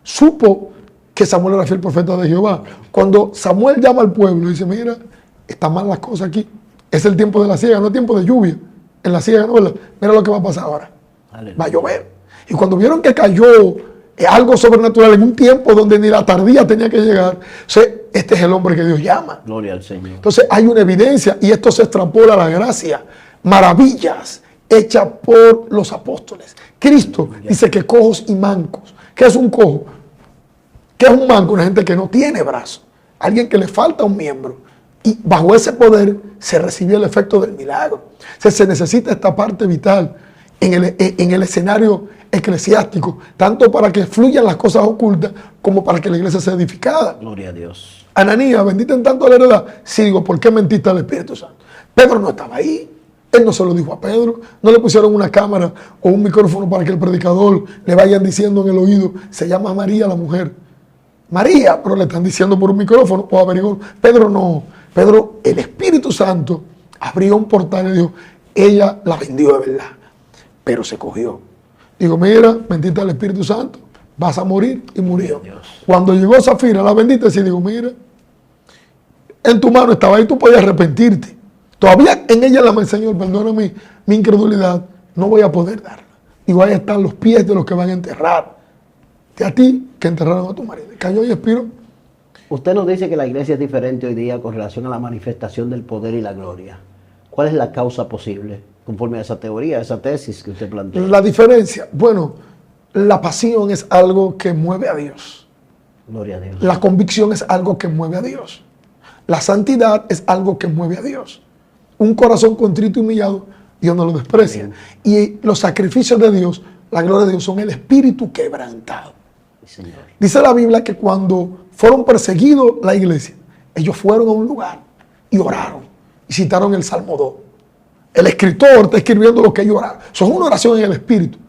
Speaker 3: supo que Samuel era fiel profeta de Jehová. Cuando Samuel llama al pueblo y dice, mira, están mal las cosas aquí. Es el tiempo de la siega, no es tiempo de lluvia. En la siega, no, ¿verdad? Mira lo que va a pasar ahora. Aleluya. Va a llover. Y cuando vieron que cayó algo sobrenatural en un tiempo donde ni la tardía tenía que llegar, este es el hombre que Dios llama.
Speaker 2: Gloria al Señor.
Speaker 3: Entonces hay una evidencia y esto se extrapola a la gracia. Maravillas hechas por los apóstoles. Cristo dice que cojos y mancos. ¿Qué es un cojo? ¿Qué es un manco? Una gente que no tiene brazo. Alguien que le falta un miembro. Y bajo ese poder se recibió el efecto del milagro. Se necesita esta parte vital en el escenario eclesiástico, tanto para que fluyan las cosas ocultas como para que la iglesia sea edificada.
Speaker 2: Gloria a Dios.
Speaker 3: Ananías, ¿bendita en tanto la heredad? Sí, digo, ¿por qué mentiste al Espíritu Santo? Pedro no estaba ahí. Él no se lo dijo a Pedro. No le pusieron una cámara o un micrófono para que el predicador le vayan diciendo en el oído, se llama María la mujer. María, pero le están diciendo por un micrófono o averiguó. Pedro no. Pedro, el Espíritu Santo abrió un portal y dijo, ella la vendió de verdad, pero se cogió. Digo, mira, bendita el Espíritu Santo, vas a morir, y murió. Dios. Cuando llegó Zafira, la bendita, y digo, mira, en tu mano estaba ahí, tú podías arrepentirte. Todavía en ella la Señor, perdona mi incredulidad, no voy a poder darla. Digo, ahí están los pies de los que van a enterrar. De a ti que enterraron a tu marido. Cayó y expiró.
Speaker 2: Usted nos dice que la iglesia es diferente hoy día con relación a la manifestación del poder y la gloria. ¿Cuál es la causa posible, conforme a esa teoría, a esa tesis que usted plantea?
Speaker 3: La diferencia, bueno, la pasión es algo que mueve a Dios.
Speaker 2: Gloria a Dios.
Speaker 3: La convicción es algo que mueve a Dios. La santidad es algo que mueve a Dios. Un corazón contrito y humillado, Dios no lo desprecia. Y los sacrificios de Dios, la gloria de Dios, son el espíritu quebrantado.
Speaker 2: Sí, Señor.
Speaker 3: Dice la Biblia que cuando fueron perseguidos la iglesia, ellos fueron a un lugar y oraron y citaron el Salmo 2. El escritor está escribiendo lo que ellos oraron. Eso es una oración en el espíritu.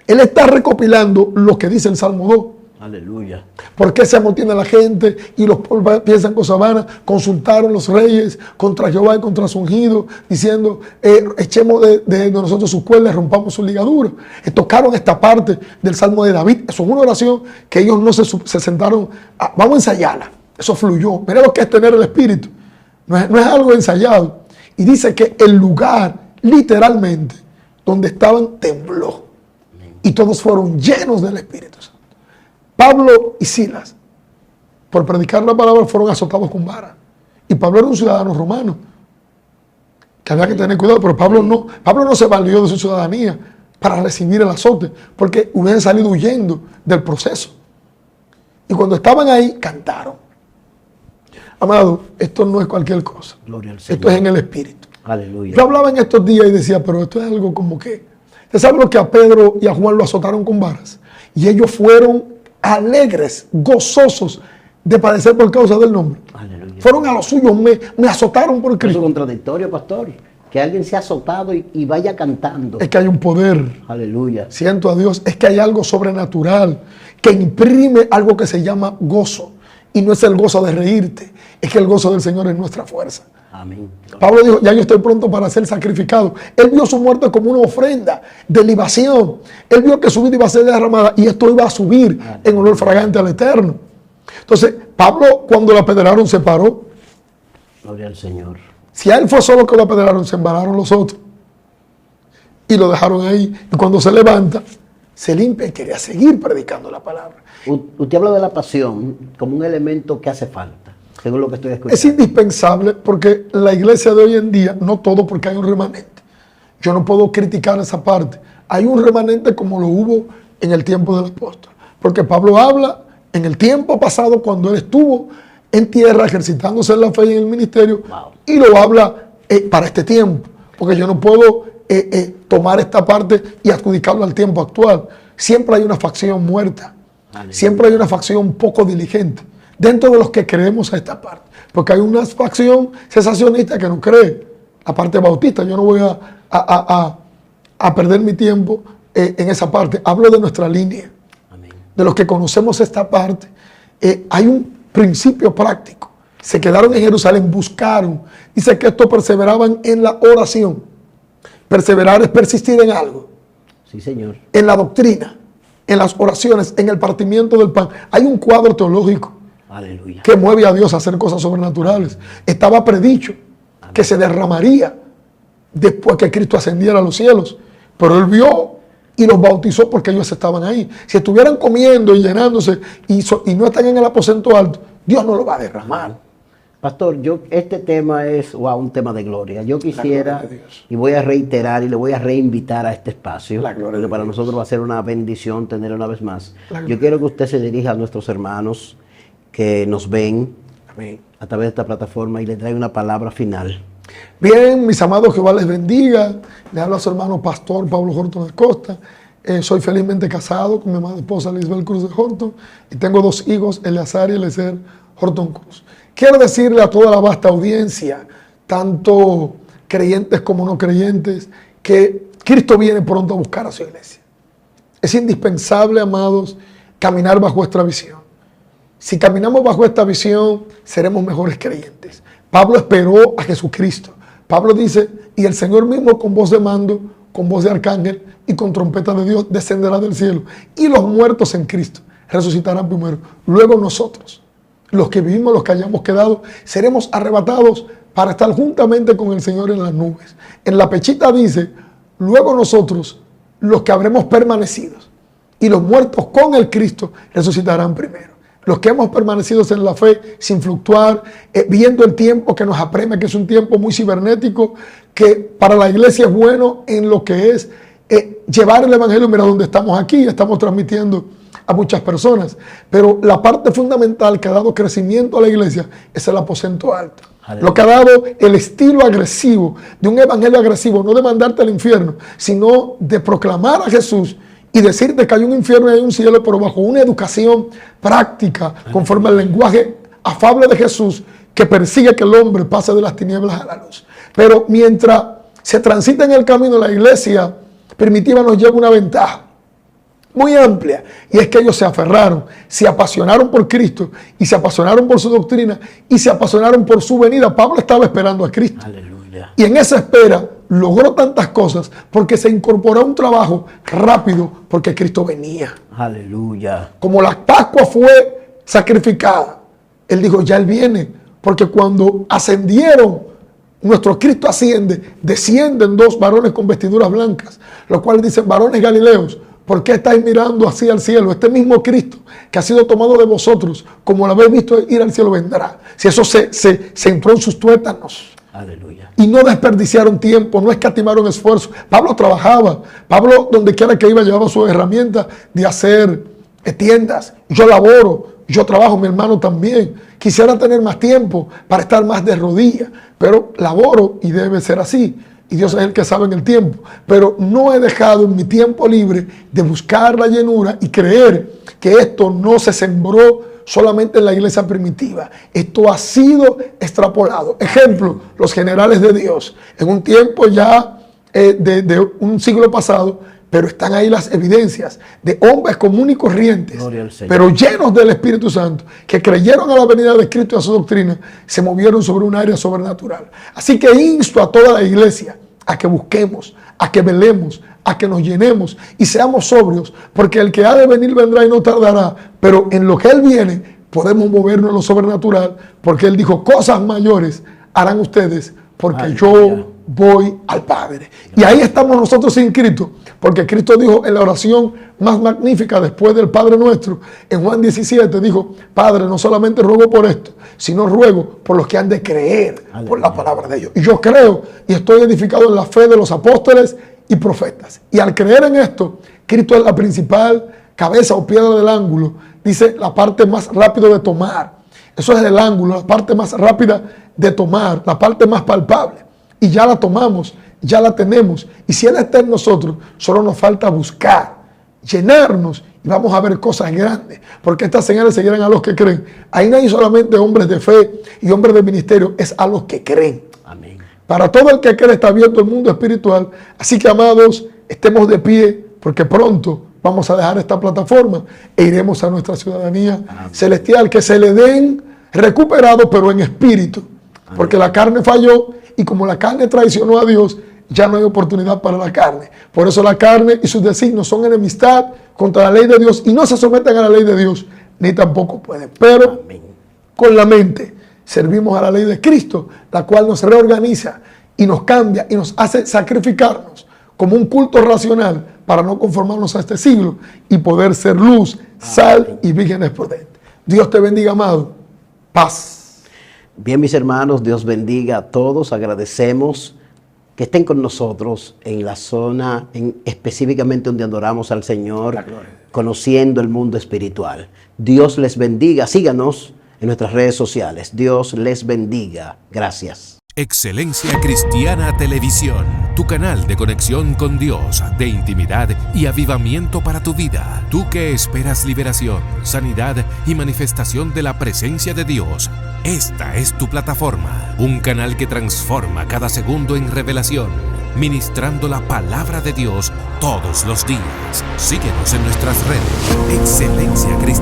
Speaker 3: Él está recopilando lo que dice el Salmo 2.
Speaker 2: Aleluya.
Speaker 3: ¿Por qué se amotina la gente y los pueblos piensan cosas vanas? Consultaron los reyes contra Jehová y contra su ungido, diciendo, echemos de nosotros sus cuerdas, rompamos sus ligaduras. Tocaron esta parte del Salmo de David. Eso es una oración que ellos no se sentaron, vamos a ensayarla. Eso fluyó. Mira lo que es tener el espíritu. No es algo ensayado. Y dice que el lugar, literalmente, donde estaban, tembló. Y todos fueron llenos del Espíritu Santo. Pablo y Silas, por predicar la palabra, fueron azotados con vara. Y Pablo era un ciudadano romano, que había que tener cuidado, pero Pablo no se valió de su ciudadanía para recibir el azote, porque hubieran salido huyendo del proceso. Y cuando estaban ahí, cantaron. Amado, esto no es cualquier cosa.
Speaker 2: Gloria al Señor.
Speaker 3: Esto es en el Espíritu.
Speaker 2: Aleluya.
Speaker 3: Yo hablaba en estos días y decía, pero esto es algo como que... ¿Usted sabe lo que a Pedro y a Juan lo azotaron con varas? Y ellos fueron alegres, gozosos de padecer por causa del nombre.
Speaker 2: Aleluya.
Speaker 3: Fueron a los suyos, me azotaron por
Speaker 2: Es
Speaker 3: Cristo.
Speaker 2: contradictorio, pastor. Que alguien sea azotado y vaya cantando.
Speaker 3: Es que hay un poder.
Speaker 2: Aleluya.
Speaker 3: Siento a Dios, es que hay algo sobrenatural que imprime algo que se llama gozo. Y no es el gozo de reírte, es que el gozo del Señor es nuestra fuerza.
Speaker 2: Amén.
Speaker 3: Pablo dijo, ya yo estoy pronto para ser sacrificado. Él vio su muerte como una ofrenda de libación. Él vio que su vida iba a ser derramada y esto iba a subir en olor fragante al Eterno. Entonces, Pablo, cuando lo apedrearon, se paró.
Speaker 2: Gloria al Señor.
Speaker 3: Si a él fue solo que lo apedrearon, se embararon los otros. Y lo dejaron ahí. Y cuando se levanta, se limpia y quería seguir predicando la palabra.
Speaker 2: Usted habla de la pasión como un elemento que hace falta, según lo que estoy escuchando.
Speaker 3: Es indispensable porque la iglesia de hoy en día, no todo porque hay un remanente. Yo no puedo criticar esa parte. Hay un remanente como lo hubo en el tiempo del apóstol. Porque Pablo habla en el tiempo pasado cuando él estuvo en tierra ejercitándose en la fe y en el ministerio.
Speaker 2: Wow.
Speaker 3: Y lo habla para este tiempo. Porque yo no puedo tomar esta parte y adjudicarlo al tiempo actual. Siempre hay una facción muerta. Aleluya. Siempre hay una facción poco diligente dentro de los que creemos a esta parte. Porque hay una facción cesacionista que no cree. La parte bautista, yo no voy a perder mi tiempo en esa parte. Hablo de nuestra línea.
Speaker 2: Amén.
Speaker 3: De los que conocemos esta parte. Hay un principio práctico. Se quedaron en Jerusalén, buscaron. Dice que estos perseveraban en la oración. Perseverar es persistir en algo.
Speaker 2: Sí, Señor.
Speaker 3: En la doctrina, en las oraciones, en el partimiento del pan. Hay un cuadro teológico.
Speaker 2: Aleluya.
Speaker 3: Que mueve a Dios a hacer cosas sobrenaturales. Estaba predicho que se derramaría después que Cristo ascendiera a los cielos. Pero Él vio y los bautizó porque ellos estaban ahí. Si estuvieran comiendo y llenándose y no están en el aposento alto, Dios no lo va a derramar.
Speaker 2: Pastor, este tema es un tema de gloria. Yo quisiera,
Speaker 3: gloria de Dios.
Speaker 2: y voy a reiterar y le voy a reinvitar a este espacio,
Speaker 3: La gloria
Speaker 2: porque
Speaker 3: de
Speaker 2: para
Speaker 3: Dios.
Speaker 2: nosotros va a ser una bendición tener una vez más.
Speaker 3: La gloria.
Speaker 2: Yo quiero que usted se dirija a nuestros hermanos que nos ven
Speaker 3: Amén.
Speaker 2: a través de esta plataforma y le trae una palabra final.
Speaker 3: Bien, mis amados, Jehová les bendiga. Le habla a su hermano pastor Pablo Horton Acosta. Soy felizmente casado con mi amada esposa Lisbeth Cruz de Horton y tengo 2 hijos, Eleazar y Eliezer Horton Cruz. Quiero decirle a toda la vasta audiencia, tanto creyentes como no creyentes, que Cristo viene pronto a buscar a su iglesia. Es indispensable, amados, caminar bajo esta visión. Si caminamos bajo esta visión, seremos mejores creyentes. Pablo esperó a Jesucristo. Pablo dice, y el Señor mismo con voz de mando, con voz de arcángel y con trompeta de Dios descenderá del cielo. Y los muertos en Cristo resucitarán primero. Luego nosotros, los que vivimos, los que hayamos quedado, seremos arrebatados para estar juntamente con el Señor en las nubes. En la pechita dice, luego nosotros, los que habremos permanecido, y los muertos con el Cristo resucitarán primero. Los que hemos permanecido en la fe sin fluctuar, viendo el tiempo que nos apremia, que es un tiempo muy cibernético, que para la iglesia es bueno en lo que es llevar el evangelio. Mira donde estamos aquí, estamos transmitiendo a muchas personas. Pero la parte fundamental que ha dado crecimiento a la iglesia es el aposento alto. Aleluya. Lo que ha dado el estilo agresivo, de un evangelio agresivo, no de mandarte al infierno, sino de proclamar a Jesús y decirte que hay un infierno y hay un cielo, pero bajo una educación práctica, conforme al lenguaje afable de Jesús, que persigue que el hombre pase de las tinieblas a la luz. Pero mientras se transita en el camino, la iglesia primitiva nos lleva una ventaja muy amplia, y es que ellos se aferraron, se apasionaron por Cristo, y se apasionaron por su doctrina, y se apasionaron por su venida. Pablo estaba esperando a Cristo. Aleluya. Y en esa espera logró tantas cosas porque se incorporó a un trabajo rápido, porque Cristo venía. Aleluya. Como la Pascua fue sacrificada, él dijo, ya él viene, porque cuando ascendieron, nuestro Cristo asciende, descienden dos varones con vestiduras blancas, los cuales dicen, varones galileos, ¿por qué estáis mirando así al cielo? Este mismo Cristo que ha sido tomado de vosotros, como lo habéis visto ir al cielo, vendrá. Si eso se entró en sus tuétanos. Aleluya. Y no desperdiciaron tiempo, no escatimaron esfuerzo. Pablo trabajaba. Pablo, donde quiera que iba, llevaba sus herramientas de hacer tiendas. Yo laboro, yo trabajo, mi hermano también. Quisiera tener más tiempo para estar más de rodillas, pero laboro y debe ser así. Y Dios es el que sabe en el tiempo. Pero no he dejado en mi tiempo libre de buscar la llenura y creer que esto no se sembró solamente en la iglesia primitiva. Esto ha sido extrapolado. Ejemplo, los generales de Dios. En un tiempo ya de un siglo pasado, pero están ahí las evidencias de hombres comunes y corrientes, pero llenos del Espíritu Santo, que creyeron a la venida de Cristo y a su doctrina, se movieron sobre un área sobrenatural. Así que insto a toda la iglesia a que busquemos, a que velemos, a que nos llenemos y seamos sobrios, porque el que ha de venir vendrá y no tardará, pero en lo que Él viene podemos movernos en lo sobrenatural, porque Él dijo, cosas mayores harán ustedes, porque yo voy al Padre. Y ahí estamos nosotros inscritos, porque Cristo dijo en la oración más magnífica después del Padre Nuestro, en Juan 17, dijo, Padre, no solamente ruego por esto, sino ruego por los que han de creer por la palabra de Dios. Y yo creo y estoy edificado en la fe de los apóstoles y profetas. Y al creer en esto, Cristo es la principal cabeza o piedra del ángulo. Dice la parte más rápida de tomar. Eso es el ángulo, la parte más rápida de tomar, la parte más palpable. Y ya la tomamos, ya la tenemos. Y si Él está en nosotros, solo nos falta buscar, llenarnos y vamos a ver cosas grandes. Porque estas señales seguirán a los que creen. Ahí no hay solamente hombres de fe y hombres de ministerio, es a los que creen. Amén. Para todo el que cree está abierto el mundo espiritual. Así que, amados, estemos de pie porque pronto vamos a dejar esta plataforma e iremos a nuestra ciudadanía celestial, que se le den recuperado, pero en espíritu. Amén. Porque la carne falló y como la carne traicionó a Dios, ya no hay oportunidad para la carne. Por eso la carne y sus designios son enemistad contra la ley de Dios y no se someten a la ley de Dios, ni tampoco pueden. Pero amén, con la mente servimos a la ley de Cristo, la cual nos reorganiza y nos cambia y nos hace sacrificarnos como un culto racional para no conformarnos a este siglo y poder ser luz, sal y vírgenes prudentes. Dios te bendiga, amado. Paz.
Speaker 2: Bien, mis hermanos, Dios bendiga a todos. Agradecemos que estén con nosotros en la zona, específicamente donde adoramos al Señor, conociendo el mundo espiritual. Dios les bendiga. Síganos en nuestras redes sociales. Dios les bendiga. Gracias.
Speaker 1: Excelencia Cristiana Televisión, tu canal de conexión con Dios, de intimidad y avivamiento para tu vida. Tú que esperas liberación, sanidad y manifestación de la presencia de Dios. Esta es tu plataforma, un canal que transforma cada segundo en revelación, ministrando la palabra de Dios todos los días. Síguenos en nuestras redes. Excelencia Cristiana.